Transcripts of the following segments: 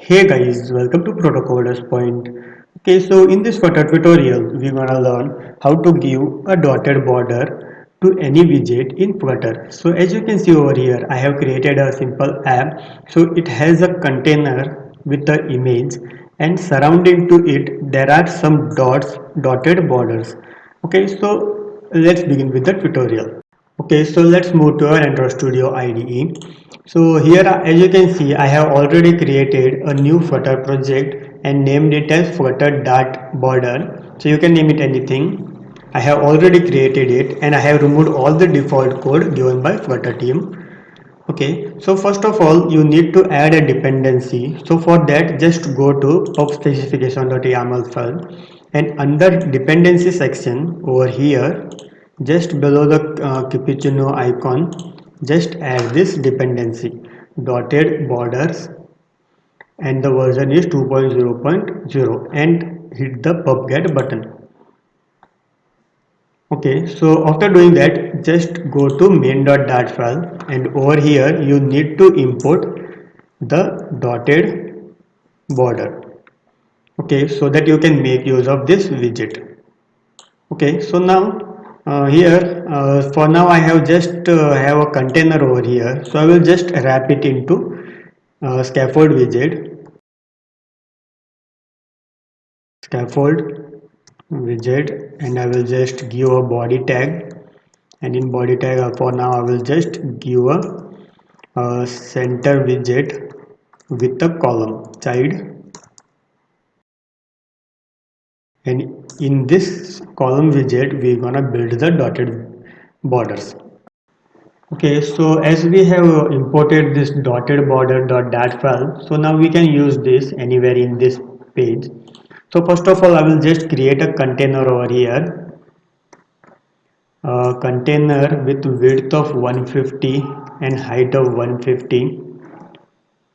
Hey guys, welcome to Protocoders Point. Okay, so in this Flutter tutorial, we're gonna learn how to give a dotted border to any widget in Flutter. So as you can see over here, I have created a simple app. So it has a container with the image, and surrounding to it, there are some dotted borders. Okay, so let's begin with the tutorial. Okay, so let's move to our Android Studio IDE. So here, as you can see, I have already created a new Flutter project and named it as Flutter Dart Border. So you can name it anything. I have already created it and I have removed all the default code given by Flutter team. Okay, so first of all, you need to add a dependency. So for that, just go to pub specification.yaml file and under dependency section over here, just below the cappuccino icon, just add this dependency dotted borders and the version is 2.0.0 and hit the pubget button. Okay, so after doing that, just go to main.dart file and over here you need to import the dotted border. Okay, so that you can make use of this widget. Okay, so now here for now I have just have a container over here. So I will just wrap it into scaffold widget, scaffold widget, and I will just give a body tag, and in body tag for now I will just give a center widget with a column child, and in this column widget we're gonna build the dotted borders. Okay, so as we have imported this dotted border.dat file, so now we can use this anywhere in this page. So first of all I will just create a container over here, a container with width of 150 and height of 150,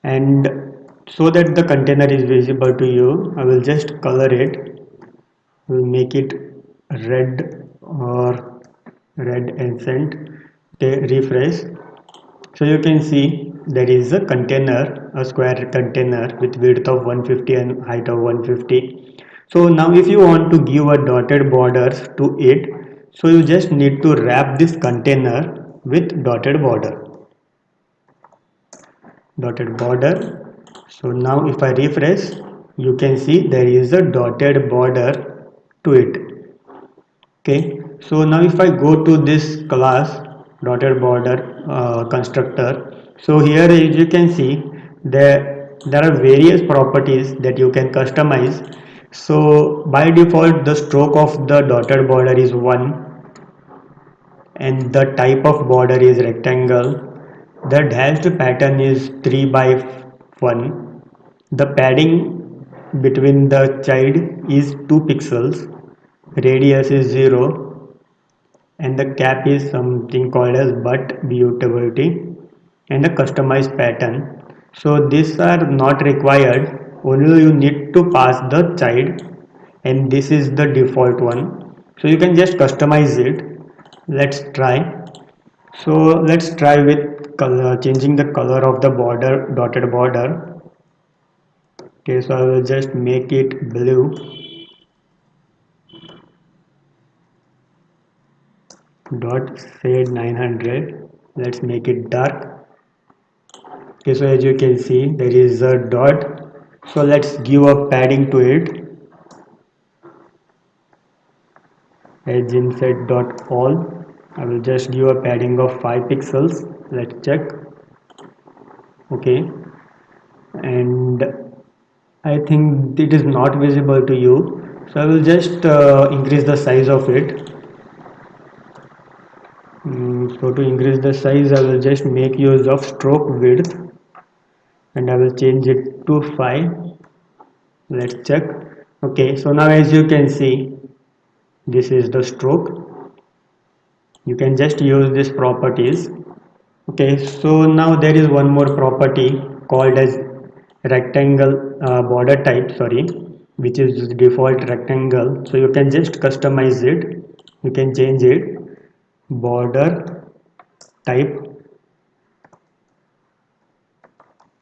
and so that the container is visible to you I will just color it. We'll make it red or red accent. Okay, refresh. So you can see there is a container, a square container with width of 150 and height of 150. So now if you want to give a dotted borders to it, so you just need to wrap this container with dotted border. So now if I refresh, you can see there is a dotted border to it. Okay, so now if I go to this class dotted border constructor, so here as you can see there are various properties that you can customize. So by default the stroke of the dotted border is 1 and the type of border is rectangle. The dashed pattern is 3 by 1. The padding between the child is 2 pixels. Radius is 0 and the cap is something called as but beautifulty and a customized pattern. So these are not required, only you need to pass the child and this is the default one, so you can just customize it. Let's try. So let's try with color, changing the color of the border, dotted border. Okay, so I will just make it blue. Dot shade 900. Let's make it dark. Okay, so as you can see there is a dot, so let's give a padding to it. Edge inset dot all, I will just give a padding of 5 pixels. Let's check. Okay, and I think it is not visible to you, so I will just increase the size of it. So to increase the size I will just make use of stroke width and I will change it to 5. Let's check. Okay, so now as you can see this is the stroke. You can just use these properties. Okay, so now there is one more property called as rectangle border type, sorry, which is default rectangle. So you can just customize it. You can change it border type,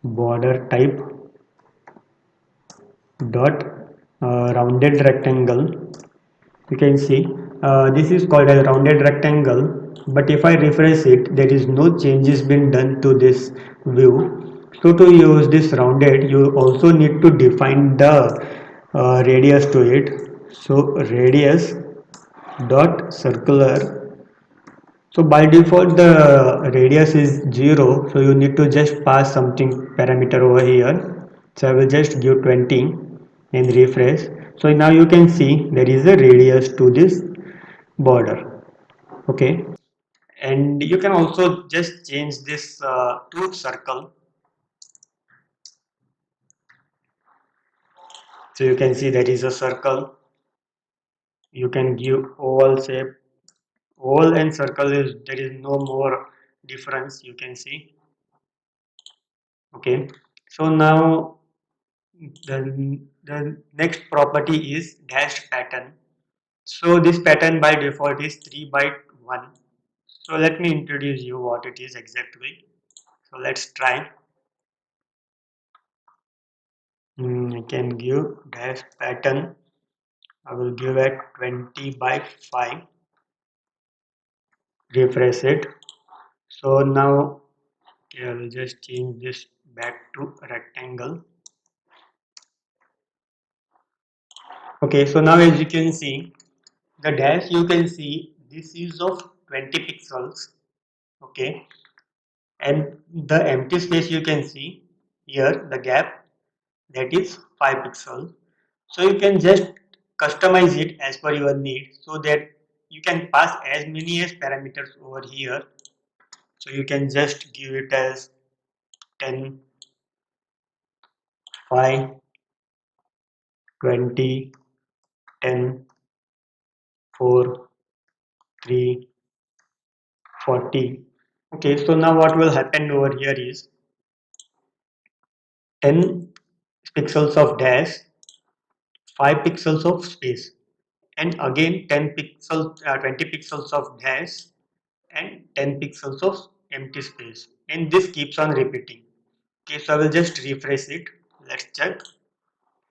border type dot rounded rectangle. You can see this is called a rounded rectangle, but if I refresh it, there is no changes been done to this view. So to use this rounded, you also need to define the radius to it. So radius dot circular. So by default the radius is 0, so you need to just pass something parameter over here. So I will just give 20 and refresh. So now you can see there is a radius to this border. Okay, and you can also just change this to circle. So you can see there is a circle. You can give oval shape. Oval and circle is, there is no more difference, you can see. Okay, so now the next property is dashed pattern. So this pattern by default is 3 by 1. So let me introduce you what it is exactly. So let's try. I can give dash pattern. I will give it 20 by 5. Refresh it. So now I will just change this back to rectangle. Okay, so now as you can see, the dash you can see this is of 20 pixels. Okay, and the empty space you can see here, the gap, that is 5 pixels. So you can just customize it as per your need, so that you can pass as many as parameters over here. So you can just give it as 10, 5, 20, 10, 4, 3, 40. Okay, so now what will happen over here is 10 pixels of dash, 5 pixels of space, and again 10 pixels, 20 pixels of dash, and 10 pixels of empty space, and this keeps on repeating. Okay, so I will just refresh it. Let's check.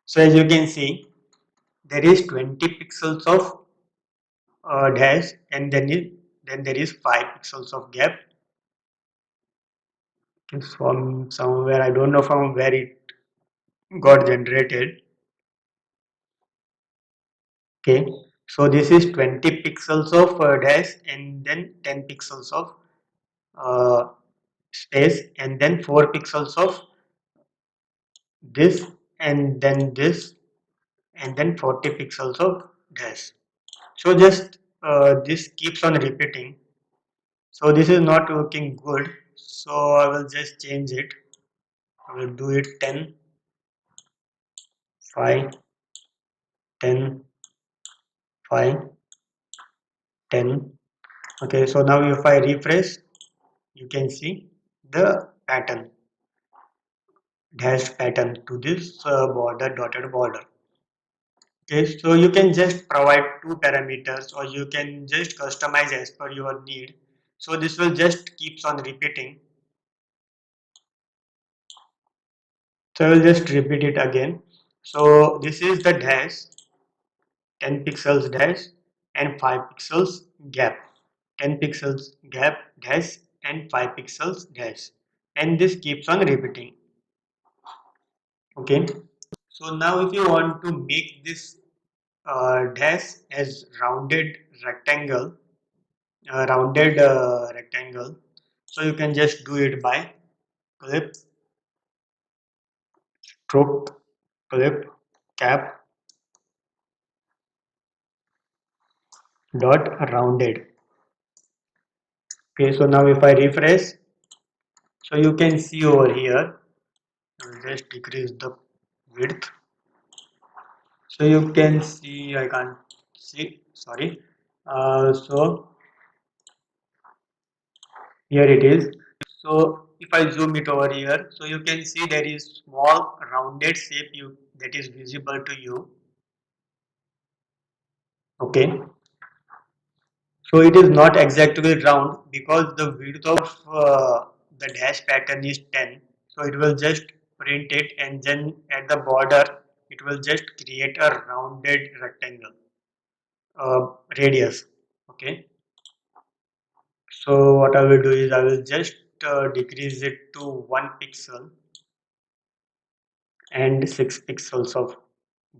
So as you can see, there is 20 pixels of dash, and then there is 5 pixels of gap. It's from somewhere, I don't know from where it got generated. Okay, so this is 20 pixels of dash, and then 10 pixels of uh, space, and then 4 pixels of this, and then this, and then 40 pixels of dash. So just this keeps on repeating. So this is not working good. So I will just change it. I will do it 10, 5, 10, 5, 10. Okay, so now if I refresh, you can see the pattern, dashed pattern to this border, dotted border. Okay, so you can just provide two parameters, or you can just customize as per your need. So this will just keeps on repeating. So I will just repeat it again. So this is the dash, 10 pixels dash, and 5 pixels gap. 10 pixels gap dash, and 5 pixels dash. And this keeps on repeating. Okay. So now if you want to make this dash as rounded rectangle, so you can just do it by clip, stroke, clip, cap, dot rounded. Okay, so now if I refresh, so you can see over here, I will just decrease the width. So you can see, I can't see, sorry. So here it is. So if I zoom it over here, so you can see there is small rounded shape that is visible to you. Okay. So it is not exactly round because the width of the dash pattern is 10. So it will just print it, and then at the border it will just create a rounded rectangle radius. Okay, so what I will do is I will just decrease it to 1 pixel and 6 pixels of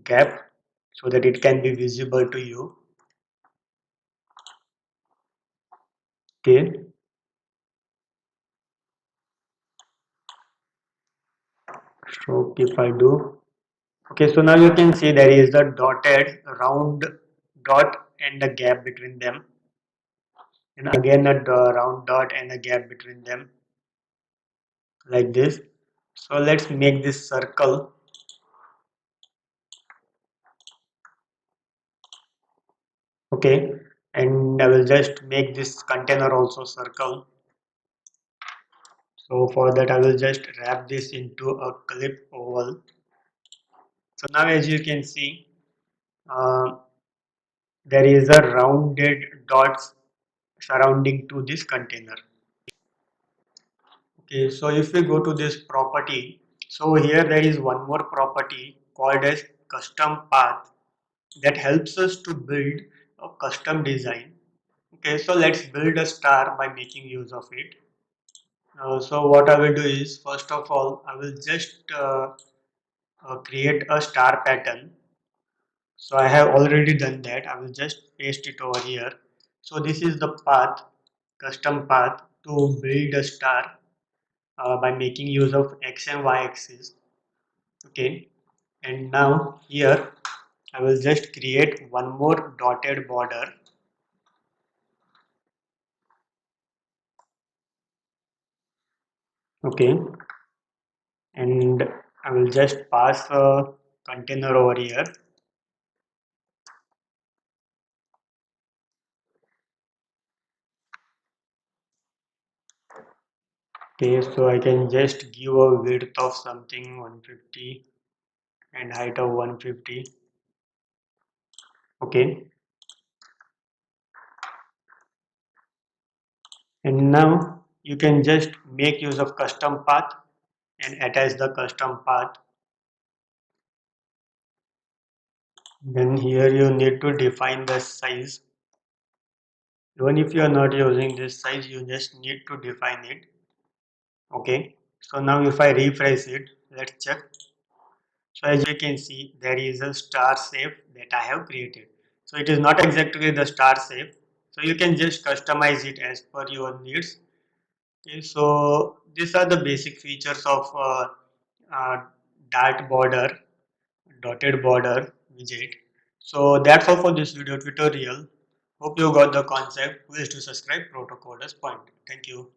gap so that it can be visible to you. Okay, so if I do, okay, so now you can see there is a dotted round dot and a gap between them, and again a round dot and a gap between them, like this. So let's make this circle. Okay, and I will just make this container also circle. So for that I will just wrap this into a clip oval. So now as you can see, uh, there is a rounded dots surrounding to this container. Okay, so if we go to this property, so here there is one more property called as custom path that helps us to build a custom design. Okay, so let's build a star by making use of it. So what I will do is, first of all, I will just create a star pattern. So I have already done that. I will just paste it over here. So this is the path, custom path to build a star by making use of X and Y axis. Okay, and now here I will just create one more dotted border. Okay, and I will just pass a container over here. Okay, so I can just give a width of something 150 and height of 150. Okay, and now you can just make use of custom path and attach the custom path. Then here you need to define the size. Even if you are not using this size, you just need to define it. Okay, so now if I refresh it, let's check. So as you can see, there is a star shape that I have created. So it is not exactly the star shape. So you can just customize it as per your needs. Okay, so these are the basic features of uh, dot border, dotted border widget. So that's all for this video tutorial. Hope you got the concept. Please do subscribe Protocoders Point. Thank you.